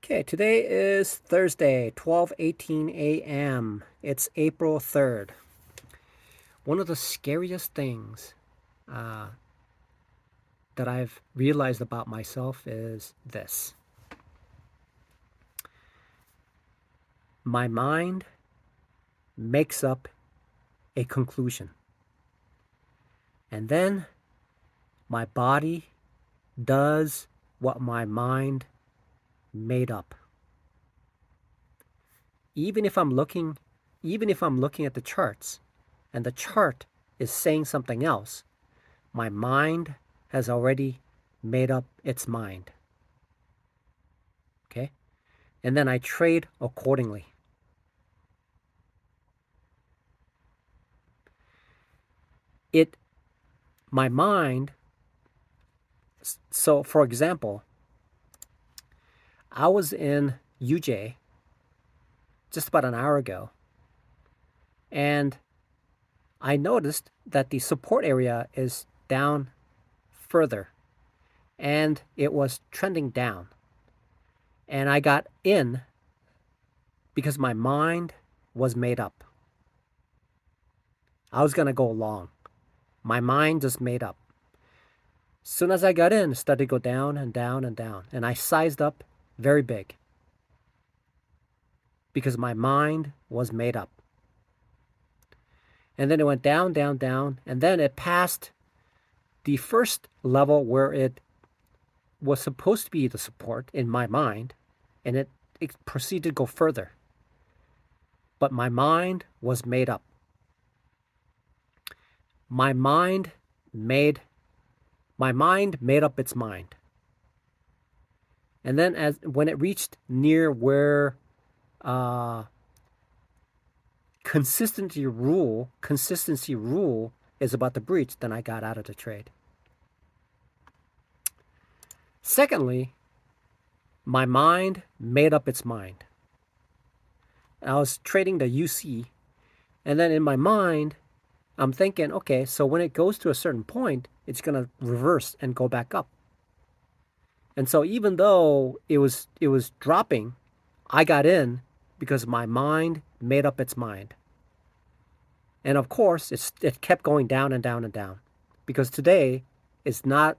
Okay, today is Thursday, 12:18 a.m. It's April 3rd. One of the scariest things uh, that I've realized about myself is this. My mind makes up a conclusion, and then my body does what my mind made up. Even if I'm looking, even if I'm looking at the charts and the chart is saying something else, my mind has already made up its mind. Okay? And then I trade accordingly. My mind, so for example, I was in UJ just about an hour ago, and I noticed that the support area is down further, and it was trending down. And I got in because my mind was made up. I was going to go long. My mind just made up. As soon as I got in, it started to go down and down and down. And I sized up very big because my mind was made up. And then it went down, down, down. And then it passed the first level where it was supposed to be the support in my mind. And it proceeded to go further. But my mind was made up. My mind made up its mind. And then when it reached near where consistency rule is about to breach, then I got out of the trade. Secondly, my mind made up its mind. I was trading the UC, and then in my mind, I'm thinking, okay, so when it goes to a certain point, it's going to reverse and go back up. And so even though it was dropping, I got in because my mind made up its mind. And of course, it kept going down and down and down, because today is not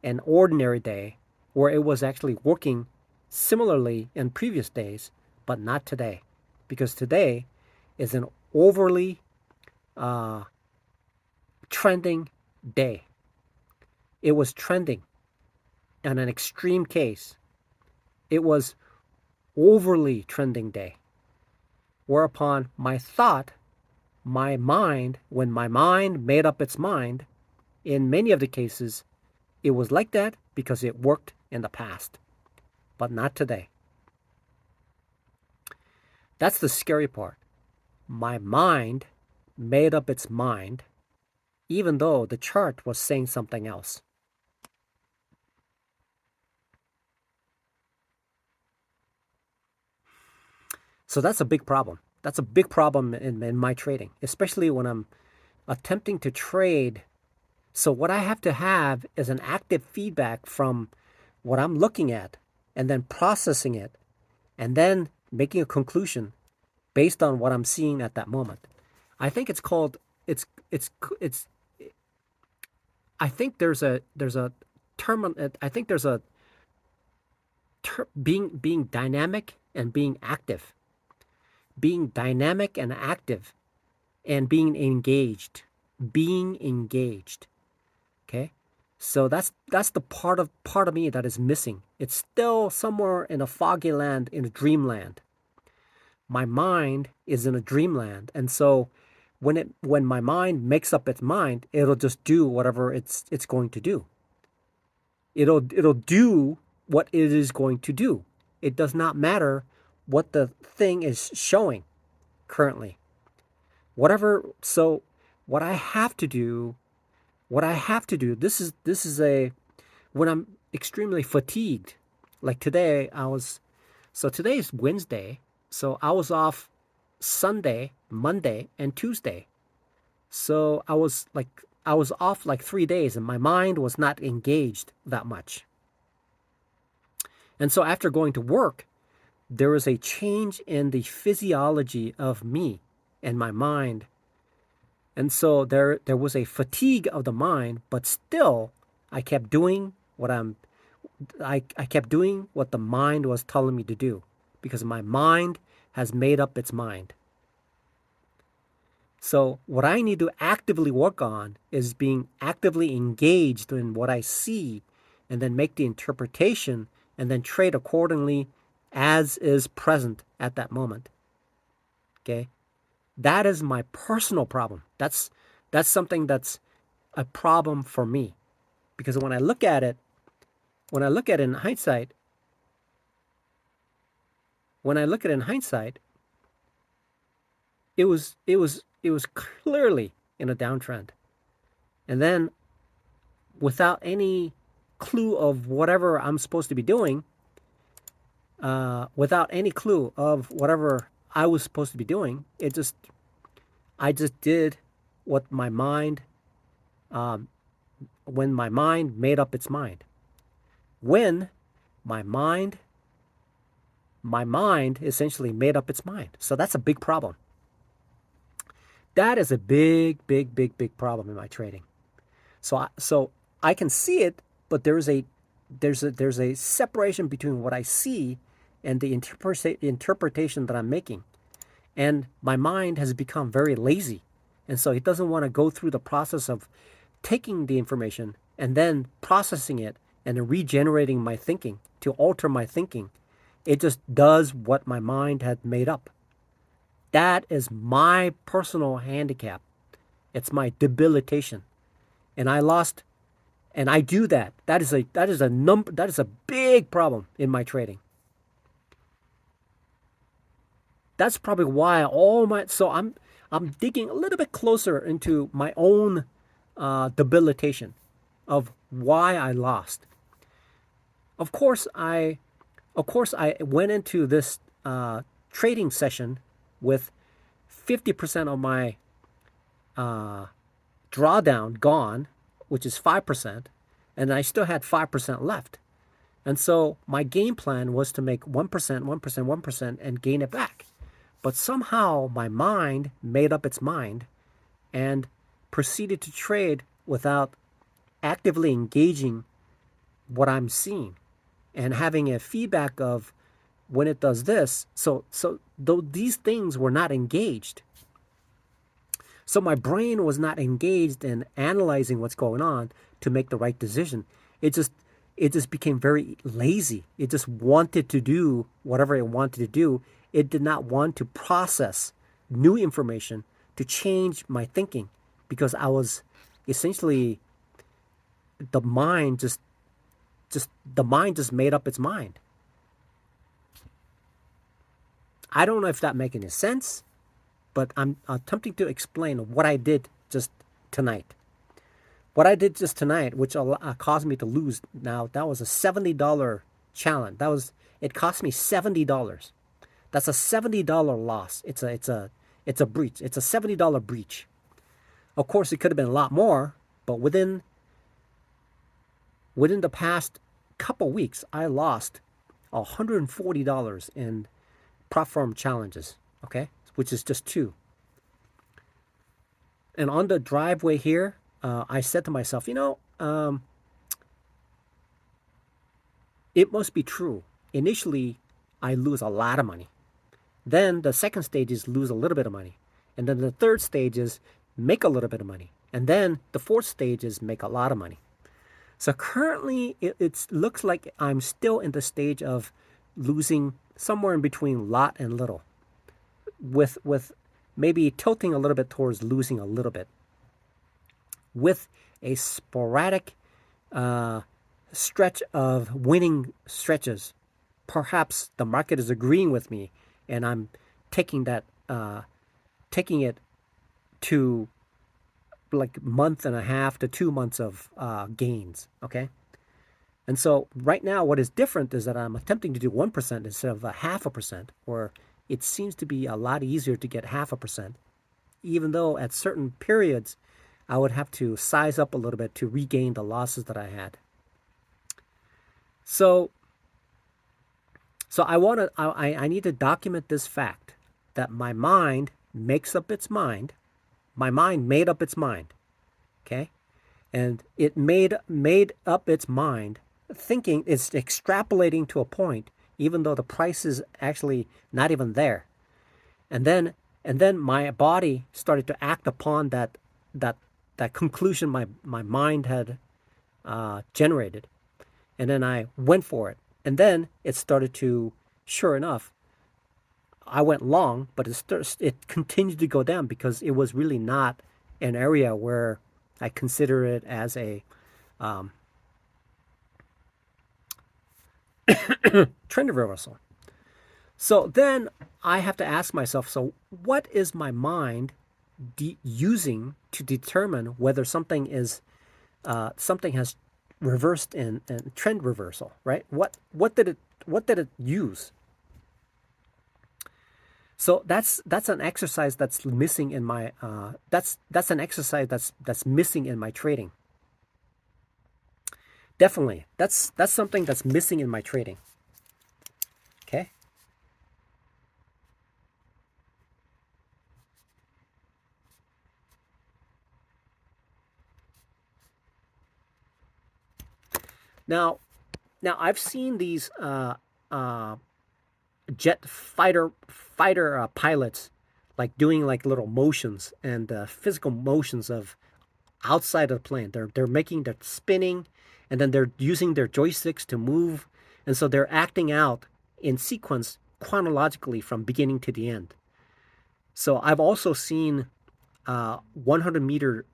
an ordinary day where it was actually working similarly in previous days, but not today, because today is an overly trending day. It was trending. In an extreme case, it was overly trending day. Whereupon my mind, when my mind made up its mind, in many of the cases, it was like that because it worked in the past, but not today. That's the scary part. My mind made up its mind, even though the chart was saying something else. So that's a big problem. That's a big problem in my trading, especially when I'm attempting to trade. So what I have to have is an active feedback from what I'm looking at, and then processing it, and then making a conclusion based on what I'm seeing at that moment. I think it's called I think there's a term. I think there's a being dynamic and being active. Being dynamic and active, and being engaged. Being engaged. Okay? So that's the part of me that is missing. It's still somewhere in a foggy land, in a dreamland. My mind is in a dreamland, and so when my mind makes up its mind, it'll just do whatever it's going to do. It'll do what it is going to do. It does not matter what the thing is showing currently. So what I have to do, this is when I'm extremely fatigued. Like today, today is Wednesday, so I was off Sunday, Monday, and Tuesday. So I was off like 3 days, and my mind was not engaged that much. And so after going to work, there was a change in the physiology of me and my mind. And so there was a fatigue of the mind, but still I kept doing what I kept doing what the mind was telling me to do, because my mind has made up its mind. So what I need to actively work on is being actively engaged in what I see, and then make the interpretation, and then trade accordingly as is present at that moment. Okay? That is my personal problem. That's something that's a problem for me. Because when I look at it in hindsight, it was clearly in a downtrend. And then, without any clue of whatever I'm supposed to be doing, without any clue of whatever I was supposed to be doing, I just did what my mind, when my mind made up its mind. When my mind essentially made up its mind. So that's a big problem. That is a big, big, big, big problem in my trading. So I can see it, but there's a separation between what I see and the interpretation that I'm making. And my mind has become very lazy. And so it doesn't want to go through the process of taking the information and then processing it and then regenerating my thinking to alter my thinking. It just does what my mind had made up. That is my personal handicap. It's my debilitation. And I do that. That is a big problem in my trading. That's probably why I'm digging a little bit closer into my own debilitation of why I lost. Of course, I went into this trading session with 50% of my drawdown gone, which is 5%, and I still had 5% left. And so my game plan was to make 1%, 1%, 1%, and gain it back. But somehow my mind made up its mind and proceeded to trade without actively engaging what I'm seeing and having a feedback of when it does this. So though these things were not engaged. So my brain was not engaged in analyzing what's going on to make the right decision. It just became very lazy. It just wanted to do whatever it wanted to do. It did not want to process new information to change my thinking, because I was essentially, the mind just made up its mind. I don't know if that makes any sense, but I'm attempting to explain what I did just tonight. What I did just tonight, which caused me to lose. Now, that was a $70 challenge. It cost me $70. That's a $70 loss. It's a breach. It's a $70 breach. Of course, it could have been a lot more, but within the past couple weeks, I lost $140 in prop firm challenges. Okay, which is just 2. And on the driveway here, I said to myself, it must be true. Initially, I lose a lot of money. Then the second stage is lose a little bit of money. And then the third stage is make a little bit of money. And then the fourth stage is make a lot of money. So currently, it looks like I'm still in the stage of losing somewhere in between lot and little, with maybe tilting a little bit towards losing a little bit, with a sporadic stretch of winning stretches. Perhaps the market is agreeing with me, and I'm taking it to like month and a half to 2 months of gains. Okay. And so right now, what is different is that I'm attempting to do 1% instead of 0.5%, or it seems to be a lot easier to get 0.5%, even though at certain periods I would have to size up a little bit to regain the losses that I had. So So I need to document this fact that my mind makes up its mind. My mind made up its mind. Okay? And it made up its mind, thinking it's extrapolating to a point, even though the price is actually not even there. And then my body started to act upon that that conclusion my mind had generated, and then I went for it, and then it started to, sure enough, I went long, but it continued to go down because it was really not an area where I consider it as a trend reversal. So then I have to ask myself, so what is my mind using to determine whether something has reversed in trend reversal, right? What did it use? So that's an exercise that's missing in my that's an exercise that's missing in my trading. Definitely, that's something that's missing in my trading. Okay. Now, I've seen these jet fighter pilots like doing like little motions and physical motions of outside of the plane. They're spinning, and then they're using their joysticks to move, and so they're acting out in sequence chronologically from beginning to the end. So I've also seen 100-meter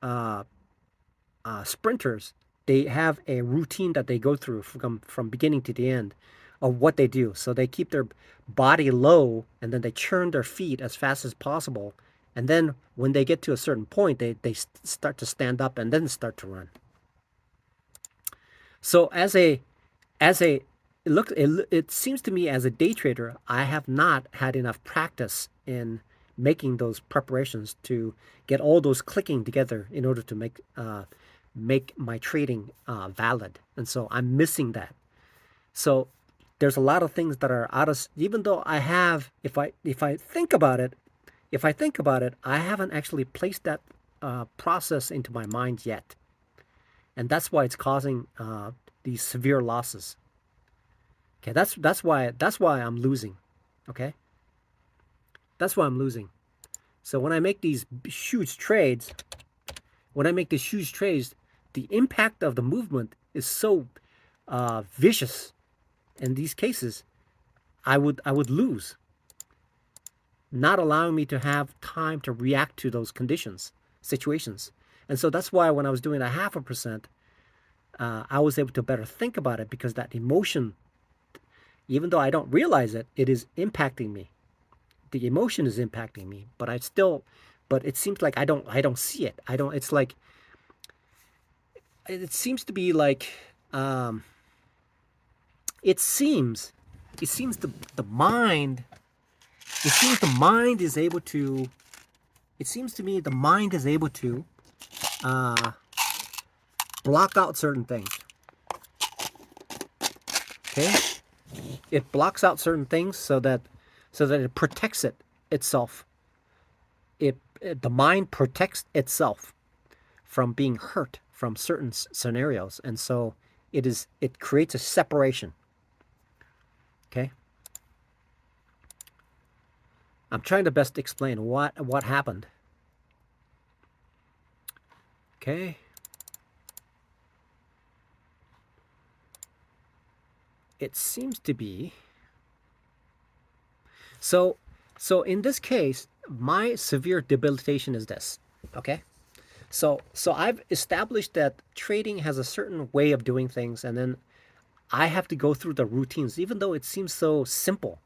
sprinters. They have a routine that they go through from beginning to the end of what they do. So they keep their body low, and then they churn their feet as fast as possible. And then when they get to a certain point, they start to stand up and then start to run. So as a it seems to me as a day trader, I have not had enough practice in making those preparations to get all those clicking together in order to make my trading valid. And so I'm missing that. So there's a lot of things that are out of, even though I have, if I think about it, I haven't actually placed that process into my mind yet, and that's why it's causing these severe losses. Okay, that's why I'm losing. Okay, that's why I'm losing. So when I make these huge trades, the impact of the movement is so vicious. In these cases, I would lose, not allowing me to have time to react to those situations. And so that's why when I was doing a 0.5%, I was able to better think about it, because that emotion, even though I don't realize it, it is impacting me. The emotion is impacting me, but it seems like I don't see it. I don't. It's like it seems to be like it seems the mind. It seems the mind is able to. It seems to me the mind is able to block out certain things. Okay, it blocks out certain things so that it protects itself. The mind protects itself from being hurt from certain scenarios, and so it creates a separation. Okay, I'm trying to best explain what happened. Okay, it seems to be so. So in this case, my severe debilitation is this. Okay, so I've established that trading has a certain way of doing things, and then I have to go through the routines, even though it seems so simple.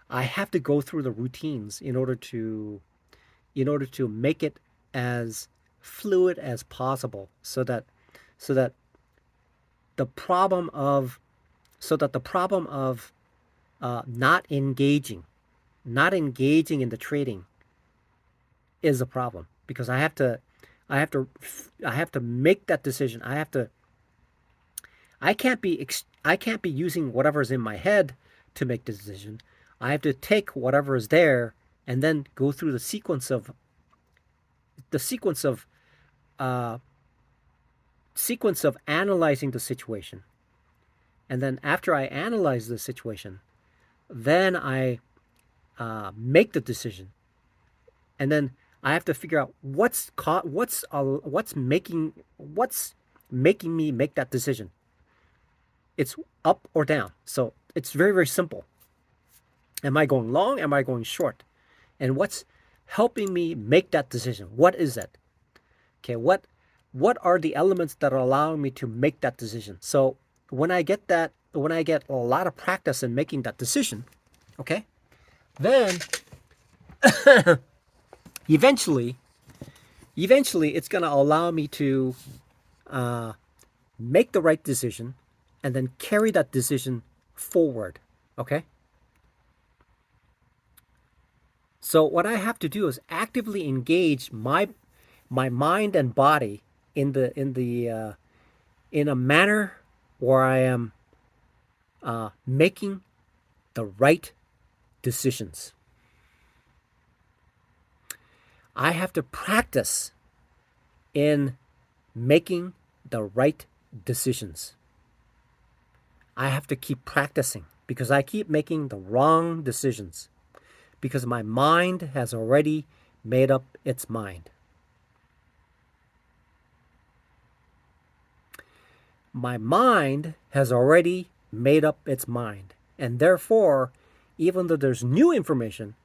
I have to go through the routines in order to make it as fluid as possible, so that the problem of not engaging in the trading is a problem, because I have to make that decision. I can't be using whatever's in my head to make the decision. I have to take whatever is there and then go through the uh, sequence of analyzing the situation. And then after I analyze the situation, then I make the decision. And then I have to figure out what's making me make that decision. It's up or down. So it's very, very simple. Am I going long? Am I going short? And what's helping me make that decision? What is it? Okay, what are the elements that are allowing me to make that decision? So when I get a lot of practice in making that decision, okay, then eventually it's going to allow me to make the right decision and then carry that decision forward. Okay. So what I have to do is actively engage my mind and body in a manner where I am making the right decisions. I have to practice in making the right decisions. I have to keep practicing because I keep making the wrong decisions because my mind has already made up its mind. My mind has already made up its mind. And therefore, even though there's new information,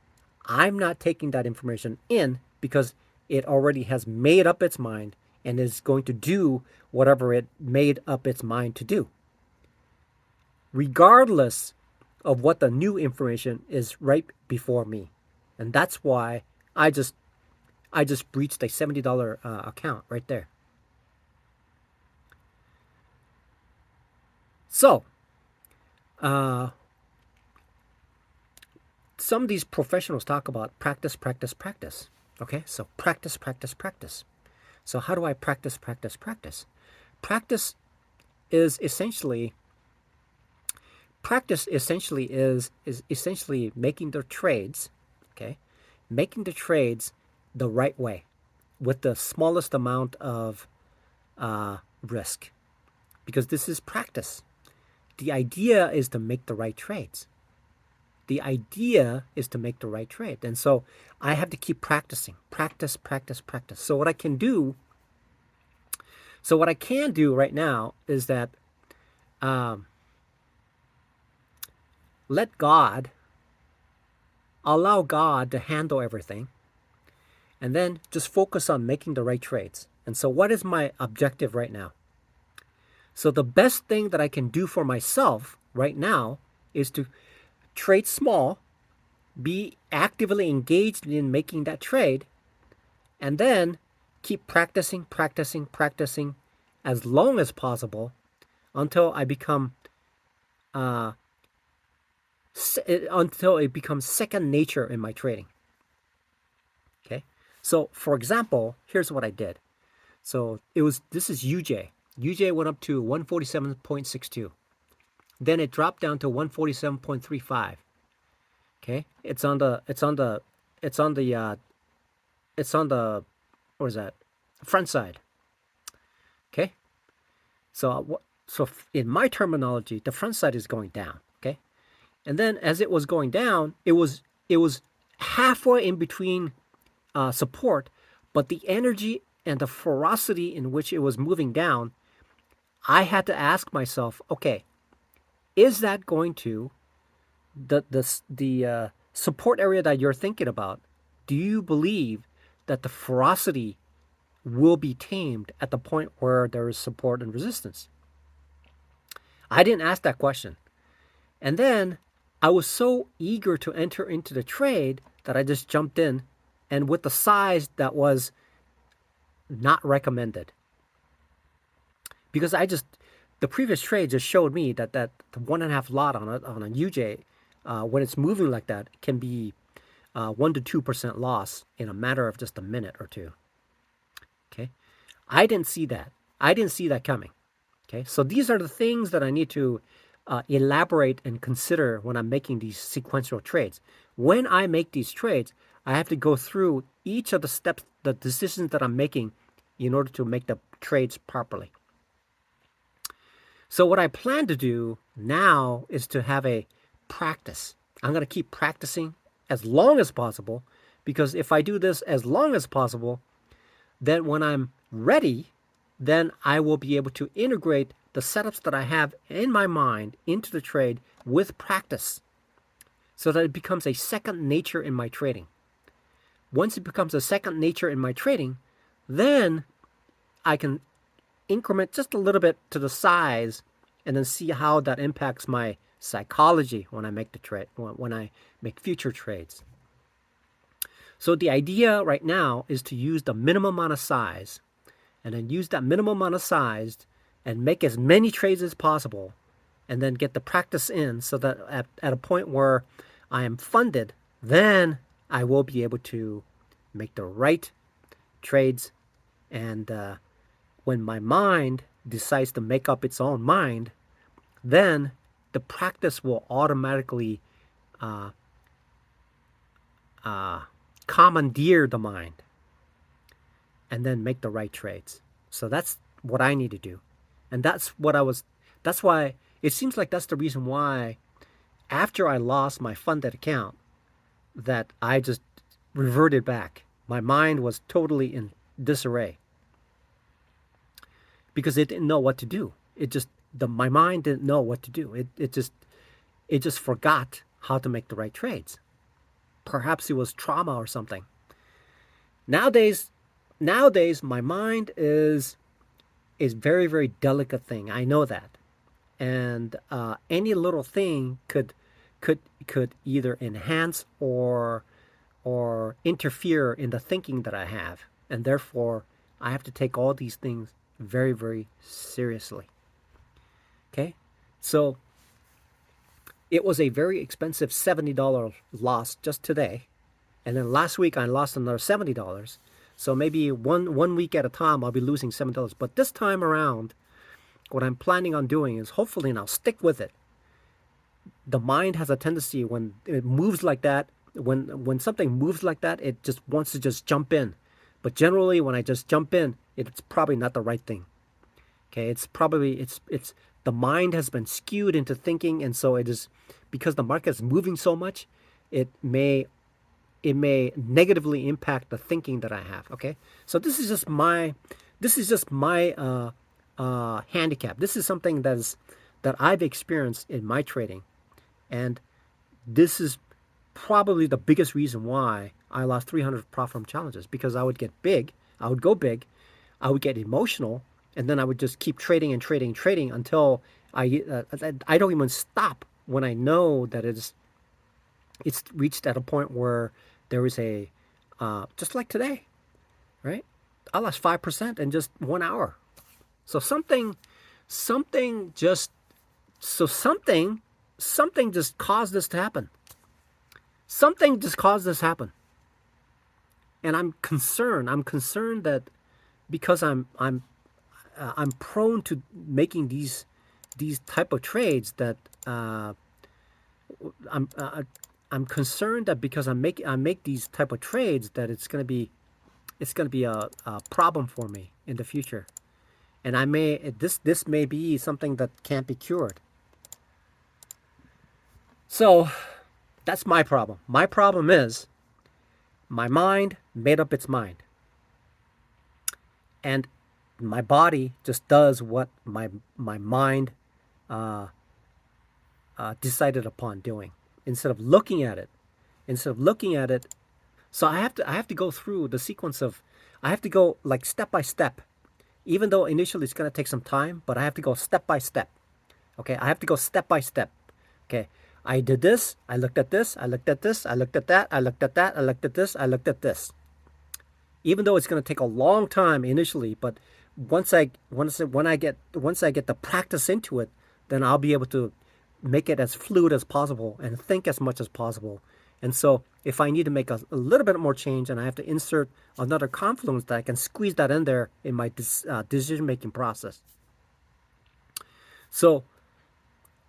I'm not taking that information in because it already has made up its mind and is going to do whatever it made up its mind to do, regardless of what the new information is right before me. And that's why I just breached a $70 account right there. So, some of these professionals talk about practice. Okay, so practice. So how do I practice? Practice is essentially making the trades, okay, making the trades the right way with the smallest amount of risk, because this is practice. The idea is to make the right trades. And so I have to keep practicing. Practice. So what I can do right now is that allow God to handle everything, and then just focus on making the right trades. And so what is my objective right now? So the best thing that I can do for myself right now is to trade small, be actively engaged in making that trade, and then keep practicing as long as possible until I become until it becomes second nature in my trading. Okay, so for example, here's what I did. So this is UJ. UJ went up to 147.62. Then it dropped down to 147.35. Okay, it's on the what is that? Front side. Okay, so in my terminology, the front side is going down. Okay, and then as it was going down, it was halfway in between support, but the energy and the ferocity in which it was moving down, I had to ask myself, okay, is that going to the support area that you're thinking about? Do you believe that the ferocity will be tamed at the point where there is support and resistance? I didn't ask that question. And then I was so eager to enter into the trade that I just jumped in, and with the size that was not recommended. Because the previous trade just showed me that the 1.5 lot on a UJ, when it's moving like that, can be 1 to 2% loss in a matter of just a minute or two. Okay, I didn't see that. I didn't see that coming. Okay, so these are the things that I need to elaborate and consider when I'm making these sequential trades. When I make these trades, I have to go through each of the steps, the decisions that I'm making in order to make the trades properly. So what I plan to do now is to have a practice. I'm going to keep practicing as long as possible, because if I do this as long as possible, then when I'm ready, then I will be able to integrate the setups that I have in my mind into the trade with practice, so that it becomes a second nature in my trading. Once it becomes a second nature in my trading, then I can increment just a little bit to the size and then see how that impacts my psychology when I make the trade, when I make future trades. So the idea right now is to use the minimum amount of size, and then use that minimum amount of size and make as many trades as possible, and then get the practice in, so that at a point where I am funded, then I will be able to make the right trades. And when my mind decides to make up its own mind, then the practice will automatically commandeer the mind and then make the right trades. So that's what I need to do. And that's why it seems like that's the reason why after I lost my funded account, that I just reverted back. My mind was totally in disarray because it didn't know what to do. My mind didn't know what to do. It just forgot how to make the right trades. Perhaps it was trauma or something. Nowadays my mind is very, very delicate thing. I know that. And any little thing could either enhance or interfere in the thinking that I have. And therefore, I have to take all these things very, very seriously. Okay? So it was a very expensive $70 loss just today. And then last week I lost another $70. So maybe one week at a time I'll be losing $7. But this time around, what I'm planning on doing is, hopefully, and I'll stick with it. The mind has a tendency, when it moves like that, when something moves like that, it just wants to just jump in. But generally, when I just jump in, it's probably not the right thing. Okay, it's the mind has been skewed into thinking, and so it is, because the market is moving so much, it may negatively impact the thinking that I have. Okay, so this is just my handicap. This is something that I've experienced in my trading, and this is probably the biggest reason why I lost 300 profit from challenges, because I would go big, I would get emotional, and then I would just keep trading and trading and trading until I don't even stop when I know that it's reached at a point where there is a just like today, right? I lost 5% in just 1 hour. So something just caused this to happen. Something just caused this to happen. And I'm concerned that because I'm prone to making these type of trades, that I'm concerned that because I make these type of trades, that it's going to be a problem for me in the future. And this may be something that can't be cured. So that's my problem. My problem is my mind made up its mind. And my body just does what my mind decided upon doing, instead of looking at it. So I have to go through the sequence of, I have to go like step by step. Even though initially it's going to take some time, but I have to go step by step. Okay, I have to go step by step. Okay, I did this, I looked at this, I looked at this, I looked at that, I looked at that, I looked at this, I looked at this. Even though it's going to take a long time initially, but once I get the practice into it, then I'll be able to make it as fluid as possible and think as much as possible. And so if I need to make a little bit more change and I have to insert another confluence, that I can squeeze that in there in my decision-making process. So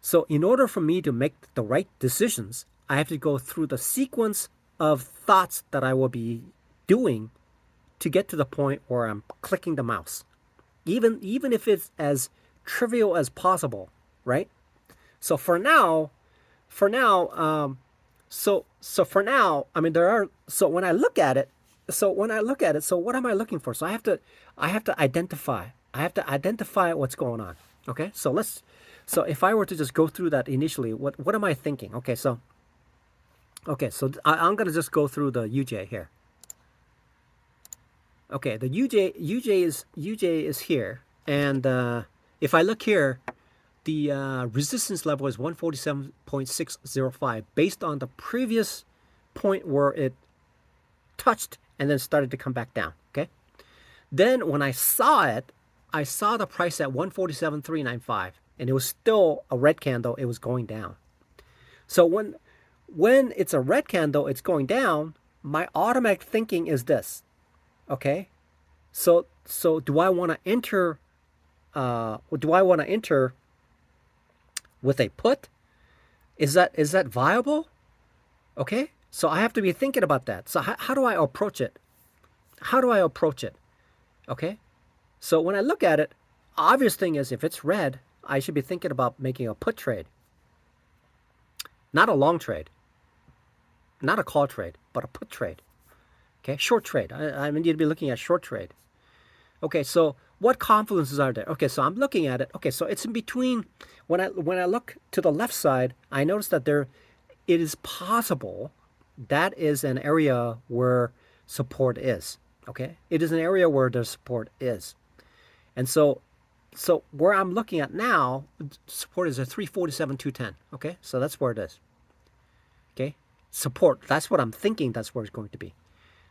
So in order for me to make the right decisions, I have to go through the sequence of thoughts that I will be doing to get to the point where I'm clicking the mouse. Even if it's as trivial as possible, right? So for now, for now, so for now, I mean there are so when I look at it, so what am I looking for? So I have to identify. I have to identify what's going on. Okay? So if I were to just go through that initially, what am I thinking? So I'm going to just go through the UJ here. Okay, the UJ is here, and if I look here, the resistance level is 147.605 based on the previous point where it touched and then started to come back down. Okay, then when I saw it, I saw the price at 147.395, and it was still a red candle. It was going down. So when it's a red candle, it's going down. My automatic thinking is this. Okay, so do I want to enter? Do I want to enter with a put? Is that viable? Okay, so I have to be thinking about that. So how do I approach it? How do I approach it? Okay, so when I look at it, obvious thing is if it's red, I should be thinking about making a put trade, not a long trade, not a call trade, but a put trade. Okay, short trade. I need to be looking at short trade. Okay, so what confluences are there? Okay, so I'm looking at it. Okay, so it's in between. When I look to the left side, I notice that it is possible that is an area where support is. Okay, it is an area where the support is, and so where I'm looking at now, support is a 347.210. Okay, so that's where it is. Okay, support. That's what I'm thinking. That's where it's going to be.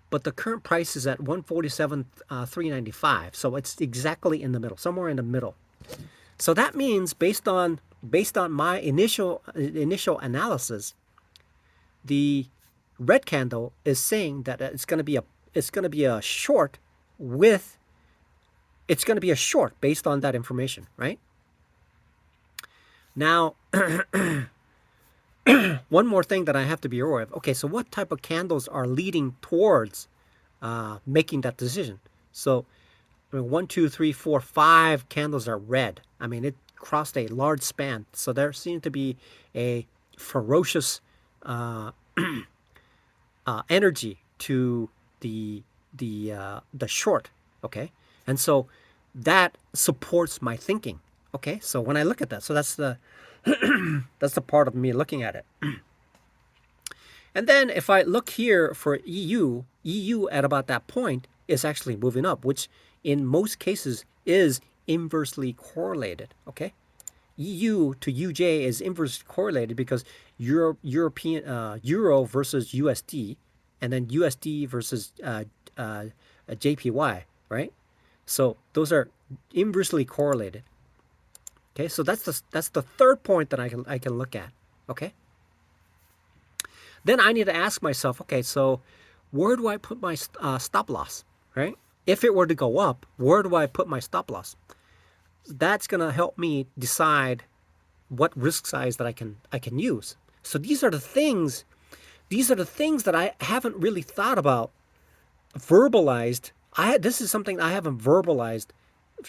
But the current price is at 147.395, so it's exactly in the middle, somewhere in the middle. So that means based on my initial analysis, the red candle is saying that it's going to be a short based on that information, right? Now, one more thing that I have to be aware of. Okay, so what type of candles are leading towards making that decision? So, 1, 2, 3, 4, 5 candles are red. I mean, it crossed a large span. So there seems to be a ferocious energy to the short. Okay, and so that supports my thinking. Okay, so when I look at that, so that's the that's the part of me looking at it. And then if I look here for EU at about that point is actually moving up, which in most cases is inversely correlated. Okay, EU to UJ is inversely correlated because Euro versus USD, and then USD versus JPY, right? So those are inversely correlated. Okay, so that's the third point that I can look at. Okay. Then I need to ask myself, okay, so where do I put my stop loss, right? If it were to go up, where do I put my stop loss? That's gonna help me decide what risk size that I can use. So these are the things that I haven't really thought about, verbalized. This is something I haven't verbalized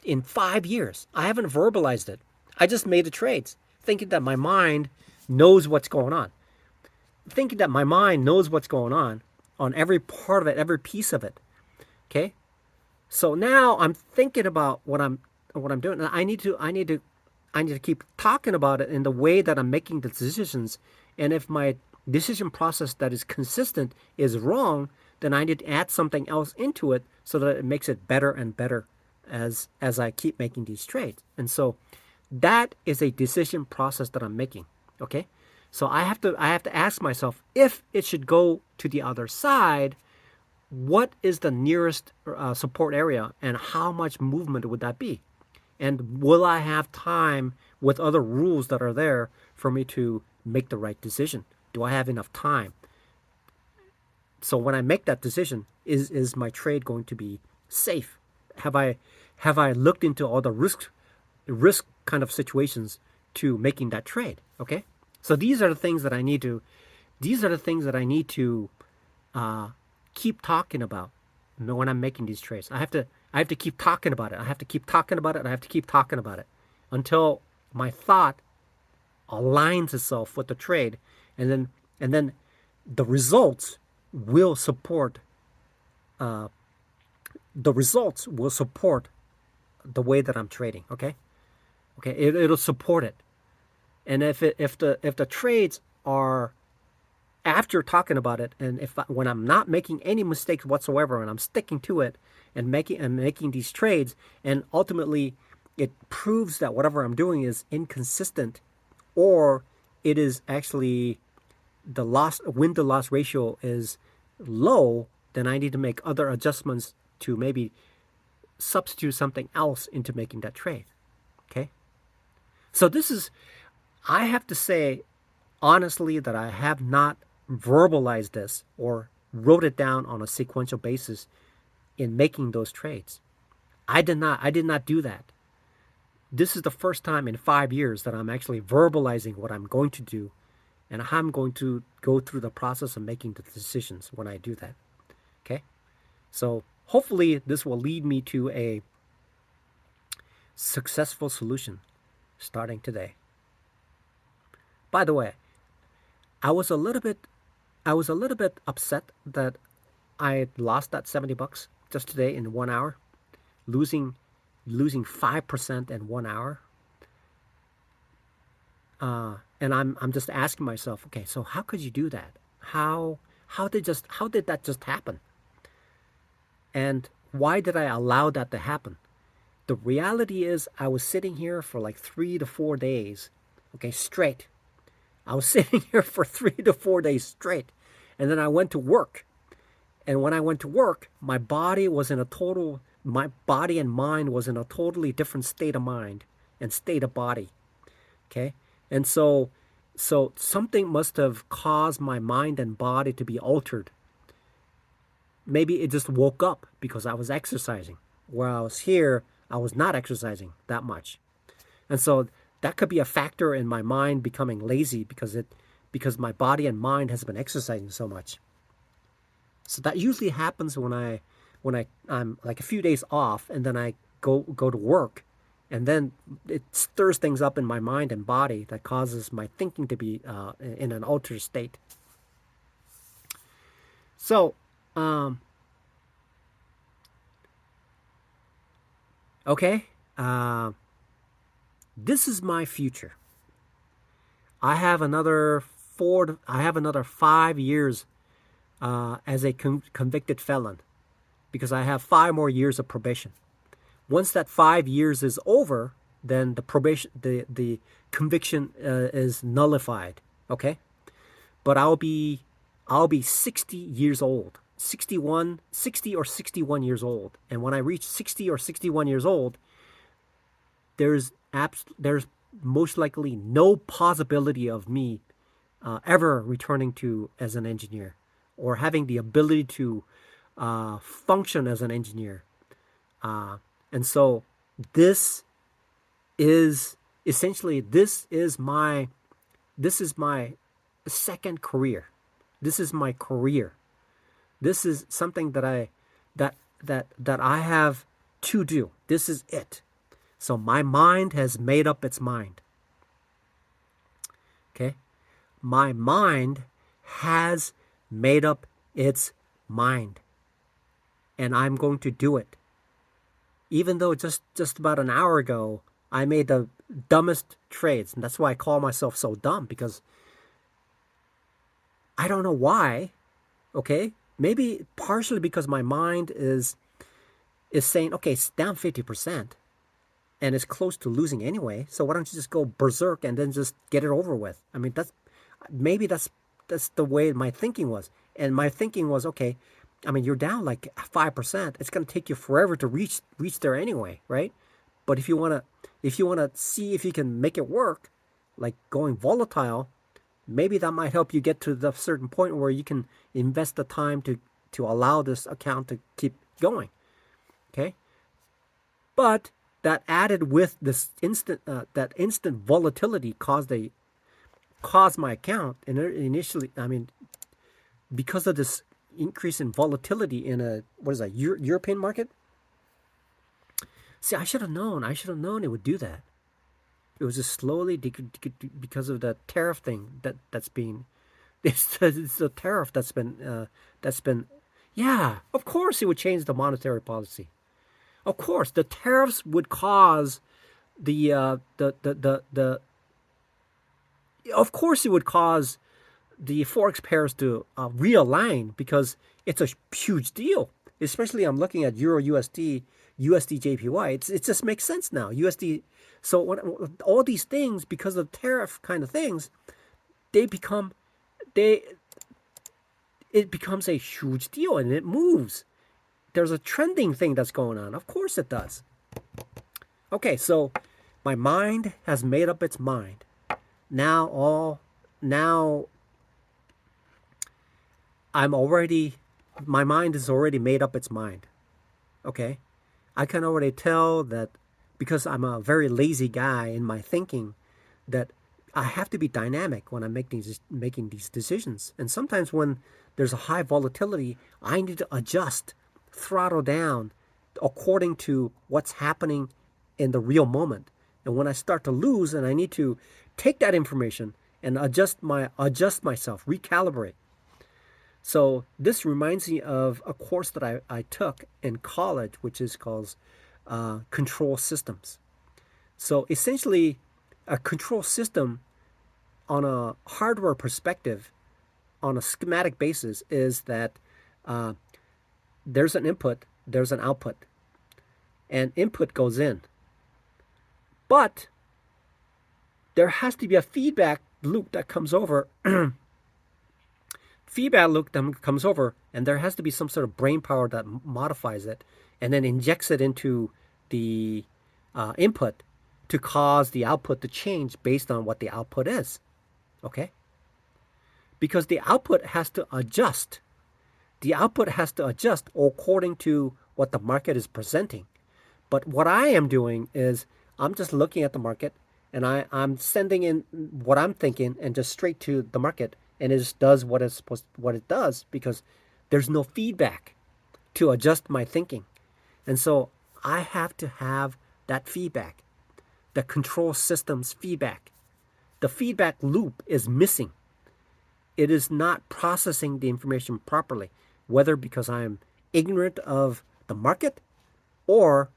in 5 years. I haven't verbalized it. I just made the trades, thinking that my mind knows what's going on. Thinking that my mind knows what's going on every part of it, every piece of it. Okay? So now I'm thinking about what I'm doing. And I need to keep talking about it in the way that I'm making the decisions. And if my decision process that is consistent is wrong, then I need to add something else into it so that it makes it better and better as I keep making these trades. And so that is a decision process that I'm making. Okay? So I have to ask myself, if it should go to the other side, what is the nearest support area and how much movement would that be? And will I have time with other rules that are there for me to make the right decision? Do I have enough time? So when I make that decision, is my trade going to be safe? Have I looked into all the risk kind of situations to making that trade. Okay, so these are the things that I need to. These are the things that I need to keep talking about when I'm making these trades. I have to keep talking about it. I have to keep talking about it. I have to keep talking about it until my thought aligns itself with the trade, and then the results will support the results will support the way that I'm trading. Okay, it'll support it. And if the trades are, after talking about it, and when I'm not making any mistakes whatsoever, and I'm sticking to it and making these trades, and ultimately it proves that whatever I'm doing is inconsistent, or it is actually the win to loss ratio is low, then I need to make other adjustments to maybe substitute something else into making that trade. Okay, so I have to say honestly that I have not verbalized this or wrote it down on a sequential basis in making those trades. I did not do that. This is the first time in 5 years that I'm actually verbalizing what I'm going to do, and how I'm going to go through the process of making the decisions when I do that. Okay, so hopefully this will lead me to a successful solution starting today. By the way, I was a little bit upset that I lost that $70 just today in 1 hour, losing 5% in 1 hour. And I'm just asking myself, okay, so how could you do that? How did that just happen? And why did I allow that to happen? The reality is I was sitting here for like 3 to 4 days, okay, straight. I was sitting here for 3 to 4 days straight. And then I went to work. And when I went to work, my body and mind was in a totally different state of mind and state of body. Okay? And so something must have caused my mind and body to be altered. Maybe it just woke up because I was exercising. Where I was here, I was not exercising that much. And so that could be a factor in my mind becoming lazy because my body and mind has been exercising so much. So that usually happens when I'm like a few days off, and then I go to work, and then it stirs things up in my mind and body that causes my thinking to be in an altered state. So, okay, this is my future. I have another 5 years as a convicted felon, because I have 5 more years of probation. Once that 5 years is over, then the probation, the conviction is nullified. Okay, but I'll be 60 years old, 60 or 61 years old, and when I reach 60 or 61 years old, there's most likely no possibility of me ever returning to as an engineer, or having the ability to function as an engineer. And so this is essentially, this is my second career. This is my career. This is something that I have to do. This is it. So my mind has made up its mind. Okay? My mind has made up its mind. And I'm going to do it. Even though just about an hour ago, I made the dumbest trades. And that's why I call myself so dumb, because I don't know why. Okay? Maybe partially because my mind is saying, okay, it's down 50%. And it's close to losing anyway. So why don't you just go berserk and then just get it over with? I mean, that's the way my thinking was. And my thinking was, okay, I mean, you're down like 5%. It's going to take you forever to reach there anyway, right? But if you want to see if you can make it work, like going volatile, maybe that might help you get to the certain point where you can invest the time to allow this account to keep going. Okay? But that added with this instant volatility caused my account, and initially, I mean, because of this increase in volatility in a what is that European market. See, I should have known. I should have known it would do that. It was just slowly because of the tariff thing that's being. It's the tariff that's been. Yeah, of course it would change the monetary policy. Of course, the tariffs would cause the. Of course, it would cause the forex pairs to realign because it's a huge deal. Especially, I'm looking at Euro USD, USD JPY. It just makes sense now. USD. So all these things, because of tariff kind of things, they become they. It becomes a huge deal and it moves. There's a trending thing that's going on. Of course, it does. Okay, so my mind has made up its mind. Now my mind has already made up its mind. Okay? I can already tell that because I'm a very lazy guy in my thinking that I have to be dynamic when I'm making these decisions. And sometimes when there's a high volatility, I need to adjust, throttle down according to what's happening in the real moment. And when I start to lose and I need to take that information and adjust myself, recalibrate. So this reminds me of a course that I took in college, which is called control systems. So essentially, a control system on a hardware perspective, on a schematic basis, is that there's an input, there's an output, and input goes in. But there has to be a feedback loop that comes over. And there has to be some sort of brain power that modifies it and then injects it into the input to cause the output to change based on what the output is. Okay? Because the output has to adjust. The output has to adjust according to what the market is presenting. But what I am doing is I'm just looking at the market and I'm sending in what I'm thinking and just straight to the market, and it just does what it does because there's no feedback to adjust my thinking. And so I have to have that feedback, the control system's feedback. The feedback loop is missing. It is not processing the information properly, whether because I am ignorant of the market or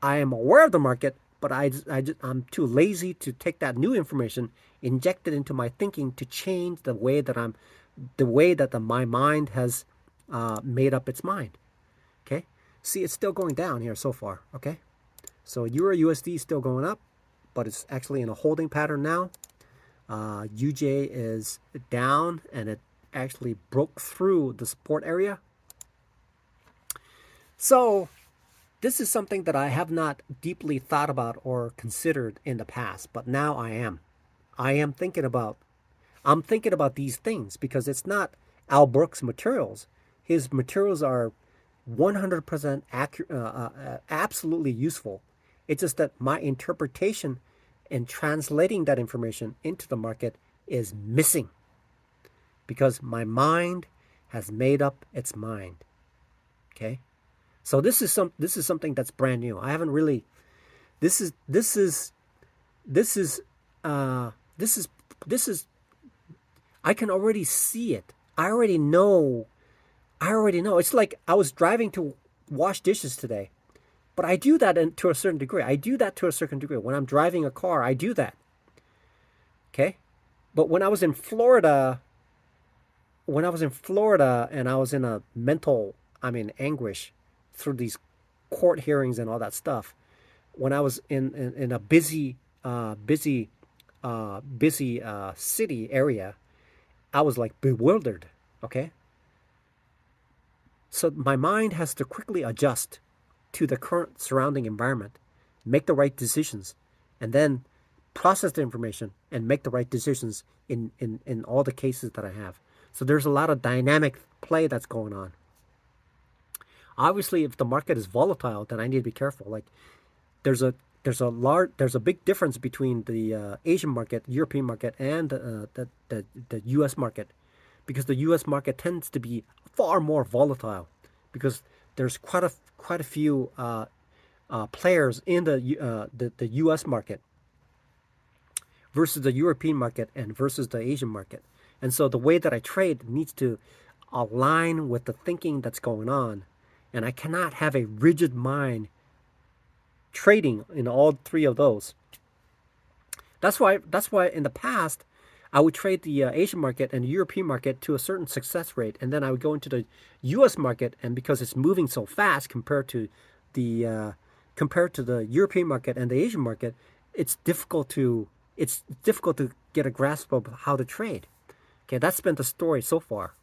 I am aware of the market, but I'm too lazy to take that new information, inject it into my thinking to change the way that my mind has made up its mind. Okay, see, it's still going down here so far. Okay, so Euro USD is still going up, but it's actually in a holding pattern now. UJ is down, and it actually broke through the support area. So this is something that I have not deeply thought about or considered in the past, but now I am. I'm thinking about these things because it's not Al Brooks' materials. His materials are 100% accurate, absolutely useful. It's just that my interpretation and translating that information into the market is missing because my mind has made up its mind. Okay? So this is something that's brand new. I haven't really this is I can already see it. I already know. It's like I was driving to wash dishes today. But I do that to a certain degree. When I'm driving a car, I do that. Okay? But when I was in Florida and I was in a mental, anguish through these court hearings and all that stuff, when I was in a busy city area, I was like bewildered. Okay? So my mind has to quickly adjust to the current surrounding environment, make the right decisions, and then process the information and make the right decisions in all the cases that I have. So there's a lot of dynamic play that's going on. Obviously, if the market is volatile, then I need to be careful. Like there's a there's a big difference between the Asian market, European market, and the U.S. market, because the U.S. market tends to be far more volatile, because there's quite a few players in the U.S. market versus the European market and versus the Asian market. And so the way that I trade needs to align with the thinking that's going on. And I cannot have a rigid mind trading in all three of those. That's why in the past I would trade the Asian market and the European market to a certain success rate, and then I would go into the U.S. market, and because it's moving so fast the compared to the European market and the Asian market, it's difficult to get a grasp of how to trade. Okay, that's been the story so far.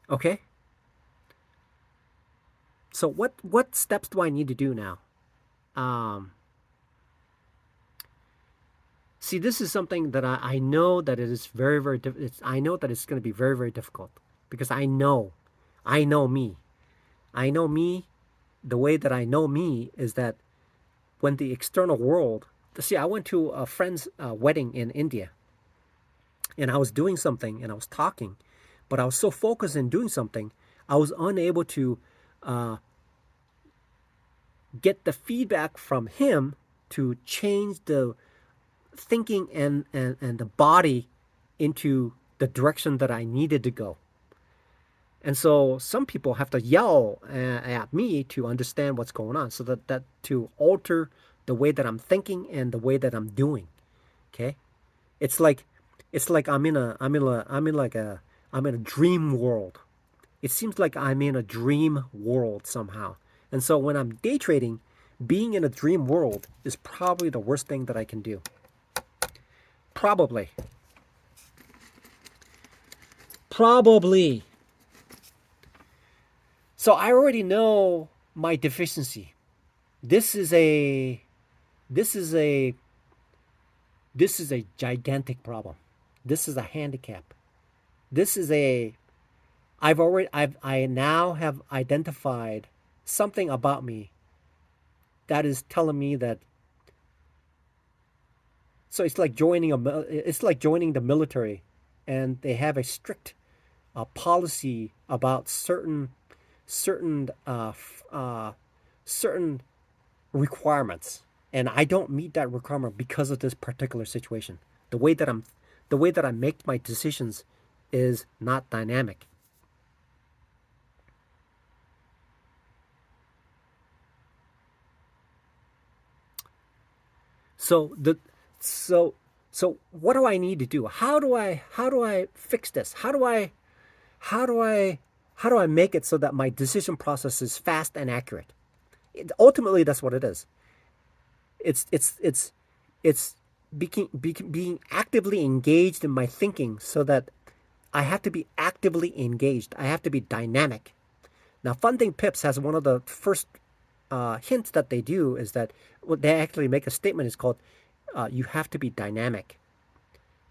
Okay, so what steps do I need to do now? Um, See, this is something that I know that it is very I know that it's going to be very difficult, because I know me. I know me. The way that I know me is that when the external world, see, I went to a friend's wedding in India, and I was doing something and I was talking, but I was so focused in doing something, I was unable to uh, get the feedback from him to change the thinking and the body into the direction that I needed to go. And so some people have to yell at me to understand what's going on, so that to alter the way that I'm thinking and the way that I'm doing. Okay, it's like I'm in a dream world. It seems like I'm in a dream world somehow. And so when I'm day trading, being in a dream world is probably the worst thing that I can do. Probably. Probably. So I already know my deficiency. This is a this is a this is a gigantic problem. This is a handicap. This is a I now have identified something about me that is telling me that, so it's like joining the military, and they have a strict policy about certain certain requirements, and I don't meet that requirement because of this particular situation. The way that I make my decisions is not dynamic. So the so so what do I need to do? How do I fix this? How do I how do I make it so that my decision process is fast and accurate? Ultimately, that's what it is. It's being actively engaged in my thinking, so that I have to be actively engaged. I have to be dynamic. Now, Funding Pips has one of the first hints that they do is that what they actually make a statement is called you have to be dynamic.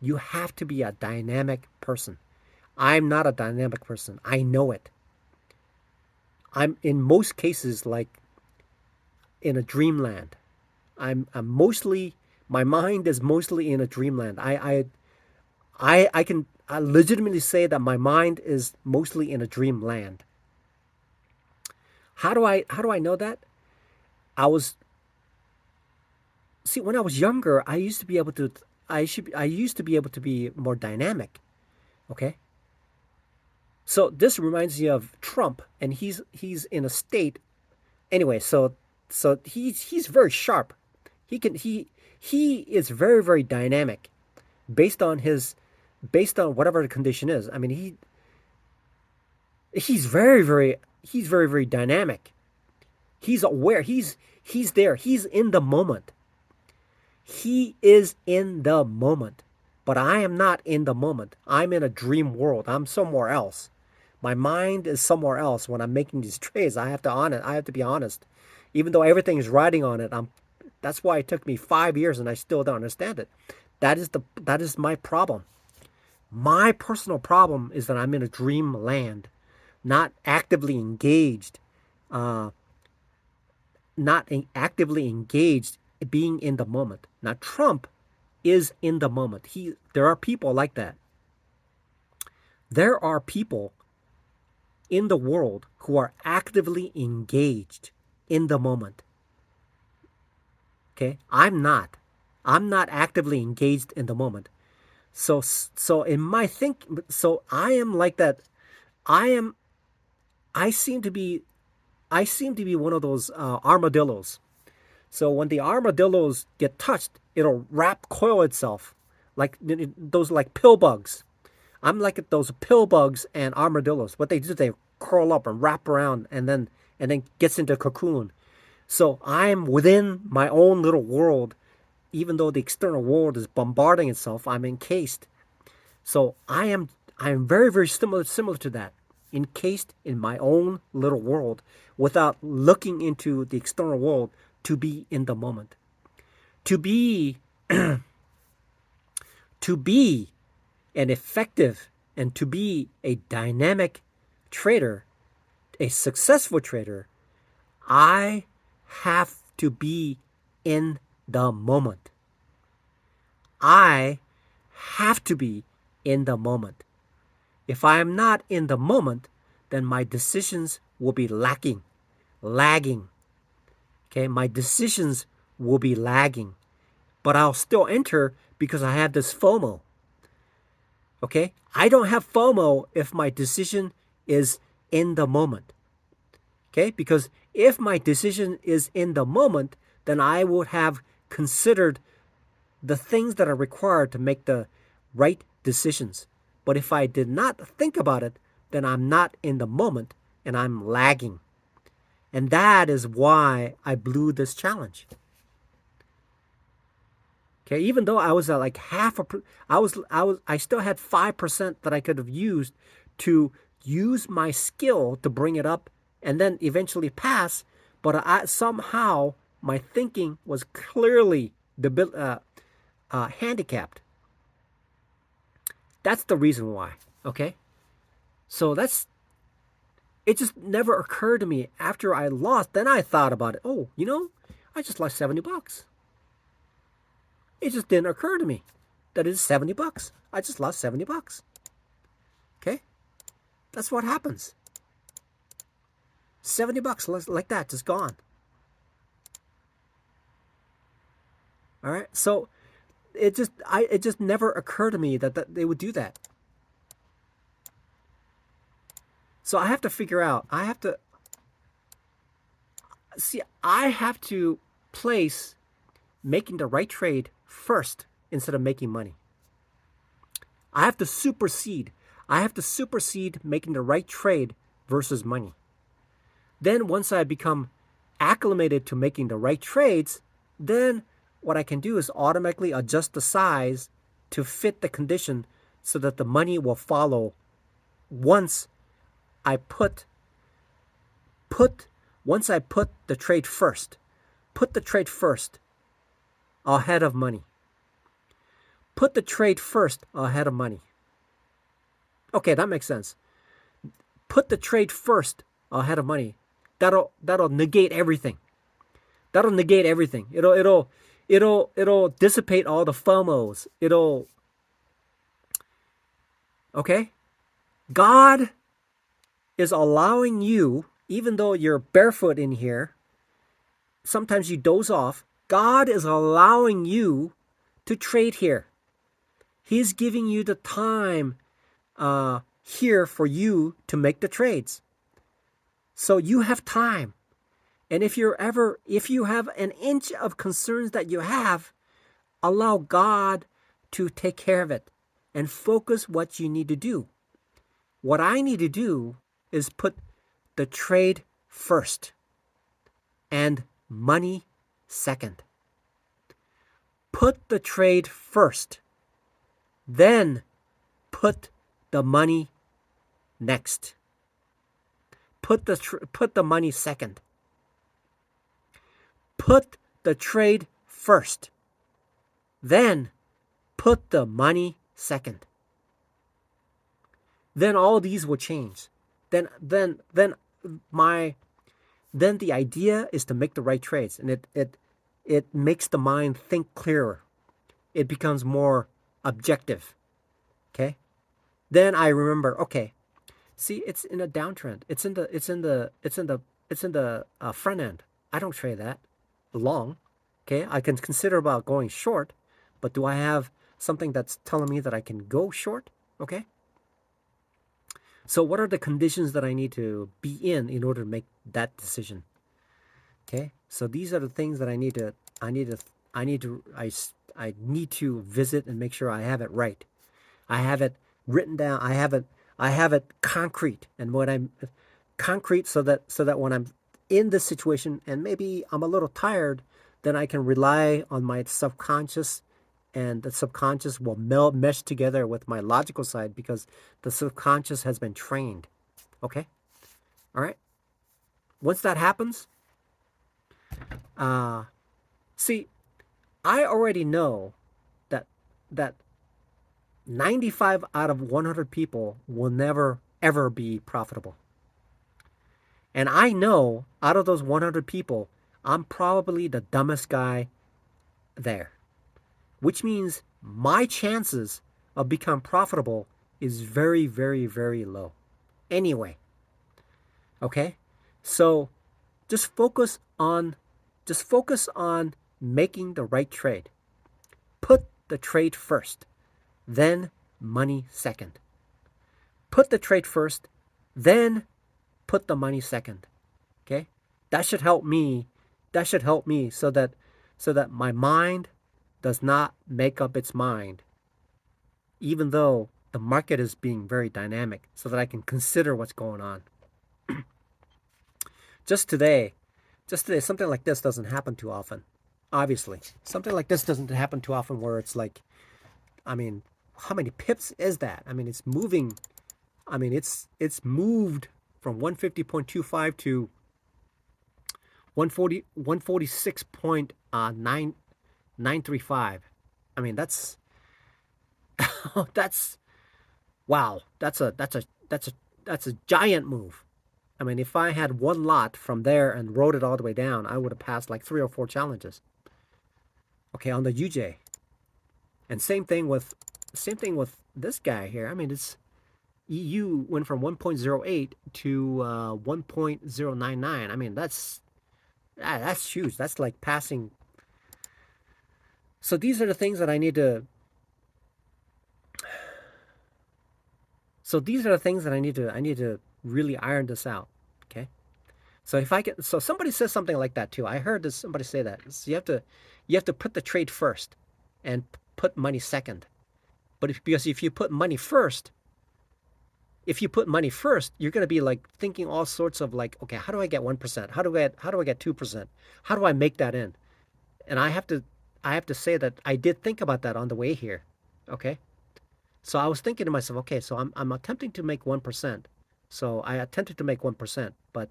You have to be a dynamic person. I'm not a dynamic person. I know it. I'm in most cases like in a dreamland. I'm mostly, my mind is mostly in a dreamland. I can legitimately say that my mind is mostly in a dreamland. How do I know that? I was See, when I was younger, I used to be able to be more dynamic. Okay, so this reminds me of Trump, and he's in a state anyway. So he's very sharp. He is very dynamic based on based on whatever the condition is. I mean, he's very dynamic. He's aware. He's there. He's in the moment. He is in the moment. But I am not in the moment. I'm in a dream world. I'm somewhere else. My mind is somewhere else when I'm making these trades. I have to be honest. Even though everything is riding on it, that's why it took me 5 years and I still don't understand it. That is my problem. My personal problem is that I'm in a dream land, not actively engaged uh, not actively engaged, being in the moment. Now, Trump is in the moment. There are people like that. There are people in the world who are actively engaged in the moment. Okay, I'm not. I'm not actively engaged in the moment. So in my so I am like that. I am. I seem to be. I seem to be one of those armadillos. So when the armadillos get touched, it'll wrap coil itself like those like pill bugs. I'm like those pill bugs and armadillos. What they do, they curl up and wrap around, and then gets into a cocoon. So I'm within my own little world, even though the external world is bombarding itself. I'm encased. So I am very very similar to that, encased in my own little world without looking into the external world to be in the moment. To be to be an effective and to be a dynamic trader, a successful trader, I have to be in the moment. I have to be in the moment. If I am not in the moment, then my decisions will be lagging. Okay, my decisions will be lagging, but I'll still enter because I have this FOMO. Okay, I don't have FOMO if my decision is in the moment. Okay, because if my decision is in the moment, then I would have considered the things that are required to make the right decisions. But if I did not think about it, then I'm not in the moment and I'm lagging. And that is why I blew this challenge. Okay, even though I was at like I still had 5% that I could have used to use my skill to bring it up and then eventually pass, but somehow my thinking was clearly handicapped. That's the reason why. Okay, so it just never occurred to me after I lost. Then I thought about it. Oh, I just lost $70. It just didn't occur to me that it's $70. I just lost $70. Okay? That's what happens. $70 like that, just gone. All right? So it just never occurred to me that they would do that. So I have to figure out, I have to place making the right trade first instead of making money. I have to supersede making the right trade versus money. Then once I become acclimated to making the right trades, then what I can do is automatically adjust the size to fit the condition so that the money will follow once I put the trade first. Put the trade first ahead of money. Put the trade first ahead of money. Okay, that makes sense. Put the trade first ahead of money. That'll negate everything. That'll negate everything. It'll dissipate all the FOMOs. Okay? God is allowing you, even though you're barefoot in here, sometimes you doze off. God is allowing you to trade here. He's giving you the time here for you to make the trades. So you have time. And if you have an inch of concerns that you have, allow God to take care of it and focus what you need to do. What I need to do is put the trade first and money second. Put the trade first, then put the money next. Put the money second. Put the trade first, then put the money second. Then all these will change. Then my then the idea is to make the right trades, and it makes the mind think clearer. It becomes more objective. Okay. Then I remember, okay, see, it's in a downtrend. It's in the front end. I don't trade that long. Okay, I can consider about going short, but do I have something that's telling me that I can go short? Okay. So what are the conditions that I need to be in order to make that decision? Okay. So these are the things that I need to visit and make sure I have it right. I have it written down. I have it concrete. And when I'm concrete, so that when I'm in this situation and maybe I'm a little tired, then I can rely on my subconscious, and the subconscious will mesh together with my logical side because the subconscious has been trained. Okay? All right? Once that happens, see, I already know that 95 out of 100 people will never ever be profitable. And I know out of those 100 people, I'm probably the dumbest guy there, which means my chances of becoming profitable is very, very, very low. Anyway, okay? So just focus on making the right trade. Put the trade first, then money second. Put the trade first, then put the money second. Okay? That should help me. So that my mind does not make up its mind, even though the market is being very dynamic, so that I can consider what's going on. Just today, something like this doesn't happen too often. Obviously, something like this doesn't happen too often where it's like, I mean, how many pips is that? I mean, it's moving. I mean, it's moved from 150.25 to 146.935. I mean, that's that's wow. That's a giant move. I mean, if I had one lot from there and rode it all the way down, I would have passed like 3 or 4 challenges. Okay, on the UJ. And same thing with this guy here. I mean, it's EU went from 1.08 to 1.099. I mean, that's huge. That's like passing. So these are the things that I need to. I need to really iron this out. Okay. So somebody says something like that too. I heard somebody say that. So you have to put the trade first, and put money second. But because if you put money first, you're gonna be like thinking all sorts of like, okay, how do I get 1%? How do I get 2%? How do I make that in? And I have to say that I did think about that on the way here. Okay. So I was thinking to myself, okay, so I'm attempting to make 1%. So I attempted to make 1%, but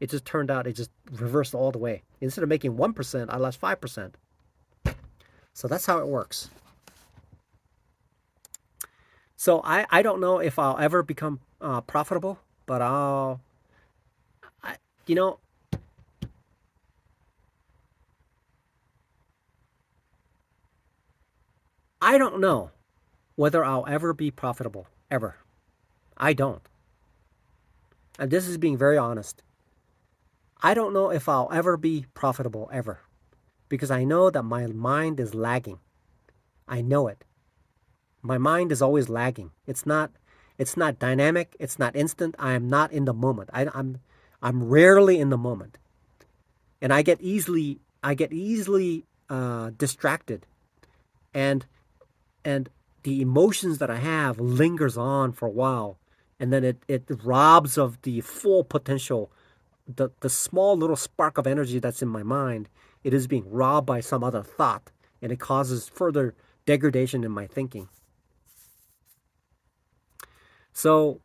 it just turned out it just reversed all the way. Instead of making 1%, I lost 5%. So that's how it works. So I don't know if I'll ever become profitable, but you know, I don't know whether I'll ever be profitable, ever. I don't. And this is being very honest. I don't know if I'll ever be profitable, ever. Because I know that my mind is lagging. I know it. My mind is always lagging. It's not dynamic. It's not instant. I am not in the moment. I'm rarely in the moment. And I get easily distracted. And the emotions that I have lingers on for a while, and then it robs of the full potential, the small little spark of energy that's in my mind. It is being robbed by some other thought, and it causes further degradation in my thinking. So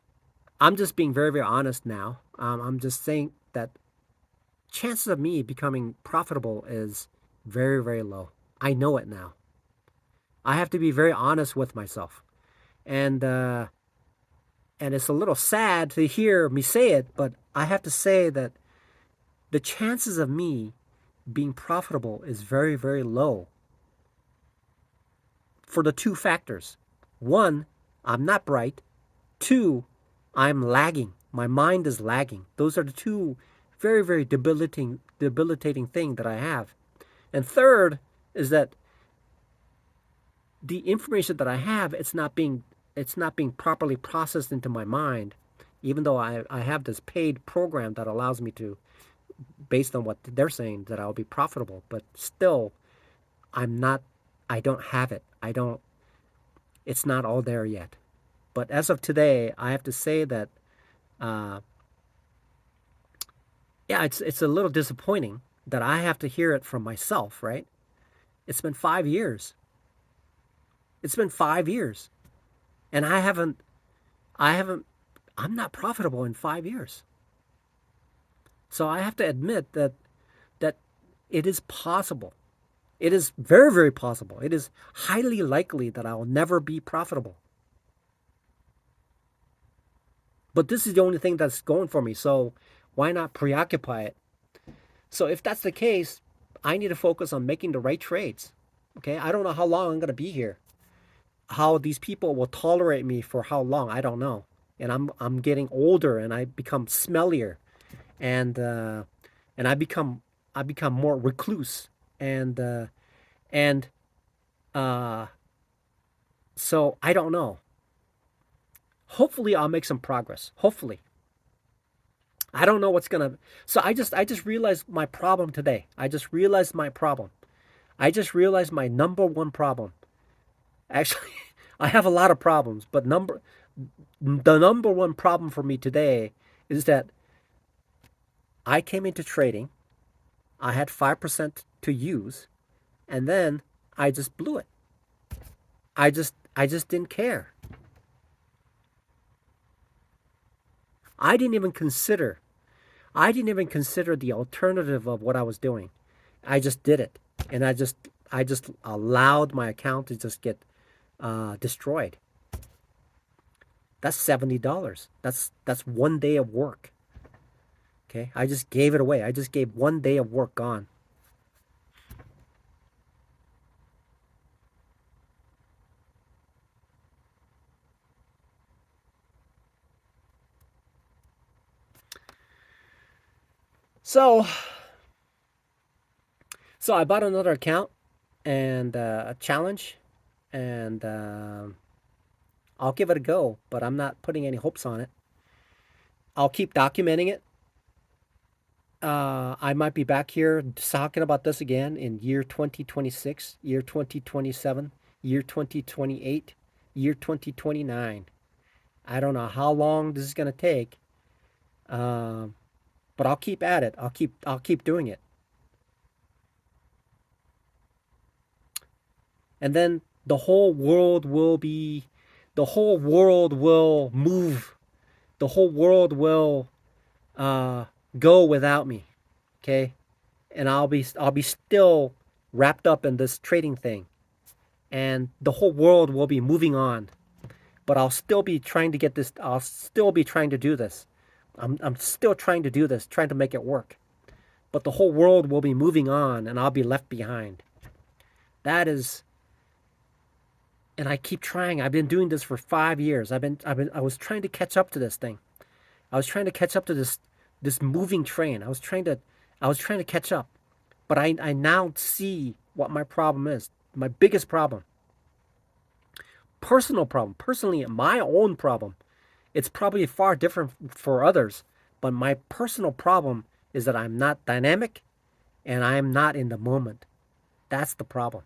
I'm just being very, very honest now. I'm just saying that chances of me becoming profitable is very, very low. I know it now. I have to be very honest with myself. And it's a little sad to hear me say it, but I have to say that the chances of me being profitable is very, very low for the two factors. One, I'm not bright. Two, I'm lagging. My mind is lagging. Those are the two very, very debilitating thing that I have. And third is that the information that I have, it's not being properly processed into my mind, even though I have this paid program that allows me to, based on what they're saying, that I'll be profitable. But still, I'm not, I don't have it. It's not all there yet. But as of today, I have to say that, uh, yeah, it's a little disappointing that I have to hear it from myself, right? It's been 5 years. It's been 5 years. And I haven't, I'm not profitable in 5 years. So I have to admit that it is possible. It is very, very possible. It is highly likely that I'll never be profitable. But this is the only thing that's going for me. So why not preoccupy it? So if that's the case, I need to focus on making the right trades. Okay? I don't know how long I'm going to be here. How these people will tolerate me for how long, I don't know. And I'm getting older and I become smellier, and I become more recluse, and uh so I don't know. Hopefully I'll make some progress. Hopefully. I don't know what's gonna. So I just realized my problem today. I just realized my problem. I just realized my number one problem. Actually, I have a lot of problems, but the number one problem for me today is that I came into trading. I had 5% to use, and then I just blew it. I just didn't care. I didn't even consider I didn't even consider the alternative of what I was doing. I just did it, and I just allowed my account to just get destroyed. That's $70. That's 1 day of work. Okay, I just gave it away. I just gave 1 day of work gone. So so I bought another account and a challenge, and I'll give it a go. But I'm not putting any hopes on it. I'll keep documenting it. I might be back here talking about this again in year 2026, year 2027, year 2028, year 2029. I don't know how long this is going to take, um, but I'll keep at it. I'll keep doing it. And then the whole world will move. The whole world will uh, go without me. Okay? And I'll be still wrapped up in this trading thing, and the whole world will be moving on, but I'll still be trying to get this. I'll still be trying to do this. I'm still trying to do this, trying to make it work, but the whole world will be moving on and I'll be left behind. That is. And I keep trying. I've been doing this for 5 years. I was trying to catch up to this thing. I was trying to catch up to this moving train. I was trying to catch up. But I now see what my problem is. My biggest problem. Personal problem. Personally, my own problem. It's probably far different for others. But my personal problem is that I'm not dynamic and I'm not in the moment. That's the problem.